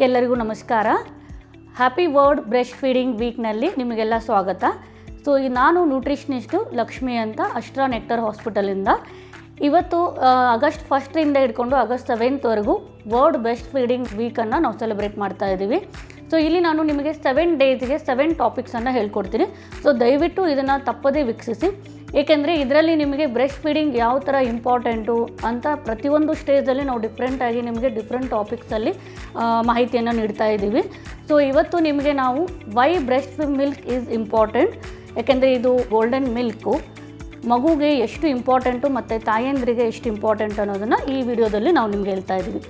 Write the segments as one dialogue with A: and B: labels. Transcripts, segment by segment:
A: ಎಲ್ಲರಿಗೂ ನಮಸ್ಕಾರ. Happy world breast feeding ವೀಕ್ನಲ್ಲಿ ನಿಮಗೆಲ್ಲ ಸ್ವಾಗತ. ಸೊ ನಾನು ನ್ಯೂಟ್ರಿಷನಿಸ್ಟು ಲಕ್ಷ್ಮಿ ಅಂತ ಅಷ್ಟ್ರಾ ನೆಕ್ಟರ್ ಹಾಸ್ಪಿಟಲಿಂದ. ಇವತ್ತು ಆಗಸ್ಟ್ 1ರಿಂದ ಹಿಡ್ಕೊಂಡು August 7th world breast feeding ವೀಕನ್ನು ನಾವು ಸೆಲೆಬ್ರೇಟ್ ಮಾಡ್ತಾ ಇದ್ದೀವಿ. ಸೊ ಇಲ್ಲಿ ನಾನು ನಿಮಗೆ 7 ಡೇಸ್ಗೆ 7 ಟಾಪಿಕ್ಸನ್ನು ಹೇಳ್ಕೊಡ್ತೀನಿ. ಸೊ ದಯವಿಟ್ಟು ಇದನ್ನು ತಪ್ಪದೇ ವೀಕ್ಷಿಸಿ, ಏಕೆಂದರೆ ಇದರಲ್ಲಿ ನಿಮಗೆ ಬ್ರೆಸ್ಟ್ ಫೀಡಿಂಗ್ ಯಾವ ಥರ ಇಂಪಾರ್ಟೆಂಟು ಅಂತ ಪ್ರತಿಯೊಂದು ಸ್ಟೇಜಲ್ಲಿ ನಾವು ಡಿಫ್ರೆಂಟಾಗಿ ನಿಮಗೆ ಡಿಫ್ರೆಂಟ್ ಟಾಪಿಕ್ಸಲ್ಲಿ ಮಾಹಿತಿಯನ್ನು ನೀಡ್ತಾ ಇದ್ದೀವಿ. ಸೊ ಇವತ್ತು ನಿಮಗೆ ನಾವು why breast milk is important, ಯಾಕೆಂದರೆ ಇದು ಗೋಲ್ಡನ್ ಮಿಲ್ಕು ಮಗುಗೆ ಎಷ್ಟು ಇಂಪಾರ್ಟೆಂಟು ಮತ್ತು ತಾಯಂದ್ರಿಗೆ ಎಷ್ಟು ಇಂಪಾರ್ಟೆಂಟ್ ಅನ್ನೋದನ್ನು ಈ ವಿಡಿಯೋದಲ್ಲಿ ನಾವು ನಿಮ್ಗೆ ಹೇಳ್ತಾ ಇದ್ದೀವಿ.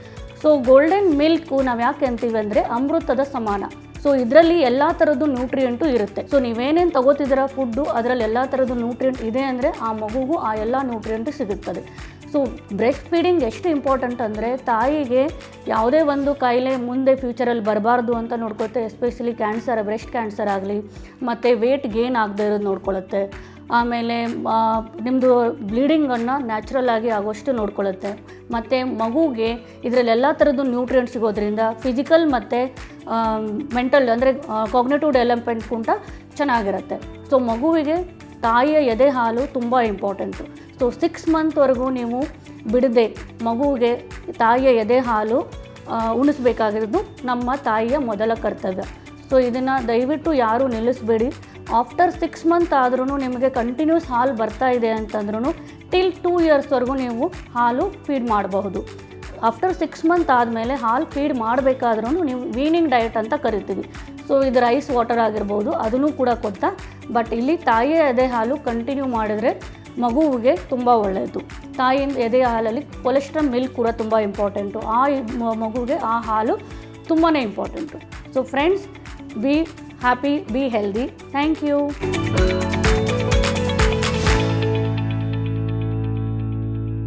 A: ಸೊ ಗೋಲ್ಡನ್ ಮಿಲ್ಕು ನಾವು ಯಾಕೆ ಅಂತೀವಿ ಅಂದರೆ ಅಮೃತದ ಸಮಾನ. ಸೊ ಇದರಲ್ಲಿ ಎಲ್ಲ ಥರದ್ದು ನ್ಯೂಟ್ರಿಯೆಂಟು ಇರುತ್ತೆ. ಸೊ ನೀವೇನೇನು ತಗೋತಿದ್ದೀರ ಫುಡ್ಡು ಅದರಲ್ಲಿ ಎಲ್ಲ ಥರದ್ದು ನ್ಯೂಟ್ರಿಯೆಂಟ್ ಇದೆ ಅಂದರೆ ಆ ಮಗುಗೂ ಆ ಎಲ್ಲ ನ್ಯೂಟ್ರಿಯೆಂಟು ಸಿಗುತ್ತದೆ. ಸೊ ಬ್ರೆಸ್ಟ್ ಫೀಡಿಂಗ್ ಎಷ್ಟು ಇಂಪಾರ್ಟೆಂಟ್ ಅಂದರೆ ತಾಯಿಗೆ ಯಾವುದೇ ಒಂದು ಕಾಯಿಲೆ ಮುಂದೆ ಫ್ಯೂಚರಲ್ಲಿ ಬರಬಾರ್ದು ಅಂತ ನೋಡ್ಕೊಳುತ್ತೆ. ಎಸ್ಪೆಷಲಿ ಕ್ಯಾನ್ಸರ್, ಬ್ರೆಸ್ಟ್ ಕ್ಯಾನ್ಸರ್ ಆಗಲಿ, ಮತ್ತು ವೇಟ್ ಗೇನ್ ಆಗದೆ ಇರೋದು ನೋಡ್ಕೊಳ್ಳುತ್ತೆ. ಆಮೇಲೆ ನಿಮ್ಮದು ಬ್ಲೀಡಿಂಗನ್ನು ನ್ಯಾಚುರಲ್ ಆಗಿ ಆಗೋಷ್ಟು ನೋಡ್ಕೊಳ್ಳುತ್ತೆ. ಮತ್ತು ಮಗುಗೆ ಇದರಲ್ಲಿ ಎಲ್ಲ ಥರದ್ದು ನ್ಯೂಟ್ರಿಯೆಂಟ್ ಸಿಗೋದ್ರಿಂದ ಫಿಸಿಕಲ್ ಮತ್ತು ಮೆಂಟಲ್ ಅಂದರೆ ಕಾಗ್ನಿಟಿವ್ ಡೆವಲಪ್ಮೆಂಟ್ಗಿಂತ ಚೆನ್ನಾಗಿರುತ್ತೆ. ಸೊ ಮಗುವಿಗೆ ತಾಯಿಯ ಎದೆ ಹಾಲು ತುಂಬ ಇಂಪಾರ್ಟೆಂಟು. ಸೊ 6 ಮಂತ್ವರೆಗೂ ನೀವು ಬಿಡದೆ ಮಗುವಿಗೆ ತಾಯಿಯ ಎದೆ ಹಾಲು ಉಣಿಸ್ಬೇಕಾಗಿರೋದು ನಮ್ಮ ತಾಯಿಯ ಮೊದಲ ಕರ್ತವ್ಯ. ಸೊ ಇದನ್ನು ದಯವಿಟ್ಟು ಯಾರೂ ನಿಲ್ಲಿಸಬೇಡಿ. ಆಫ್ಟರ್ 6 ಮಂತ್ ಆದ್ರೂ ನಿಮಗೆ ಕಂಟಿನ್ಯೂಸ್ ಹಾಲು ಬರ್ತಾ ಇದೆ ಅಂತಂದ್ರೂ ಟಿಲ್ 2 ಇಯರ್ಸ್ವರೆಗೂ ನೀವು ಹಾಲು ಫೀಡ್ ಮಾಡಬಹುದು. ಆಫ್ಟರ್ 6 ಮಂತ್ ಆದಮೇಲೆ ಹಾಲು ಫೀಡ್ ಮಾಡಬೇಕಾದ್ರೂ ನೀವು ವೀನಿಂಗ್ ಡಯಟ್ ಅಂತ ಕರಿತೀವಿ. ಸೊ ಇದು ರೈಸ್ ವಾಟರ್ ಆಗಿರ್ಬೋದು, ಅದನ್ನು ಕೂಡ ಕೊಡ್ತಾ. ಬಟ್ ಇಲ್ಲಿ ತಾಯಿಯ ಎದೆ ಹಾಲು ಕಂಟಿನ್ಯೂ ಮಾಡಿದರೆ ಮಗುವಿಗೆ ತುಂಬ ಒಳ್ಳೆಯದು. ತಾಯಿಯಿಂದ ಎದೆ ಹಾಲಲ್ಲಿ ಕೊಲೆಸ್ಟ್ರಾಲ್ ಮಿಲ್ಕ್ ಕೂಡ ತುಂಬ ಇಂಪಾರ್ಟೆಂಟು. ಆ ಮಗುವಿಗೆ ಆ ಹಾಲು ತುಂಬಾ important. So friends, B happy, be healthy. Thank you.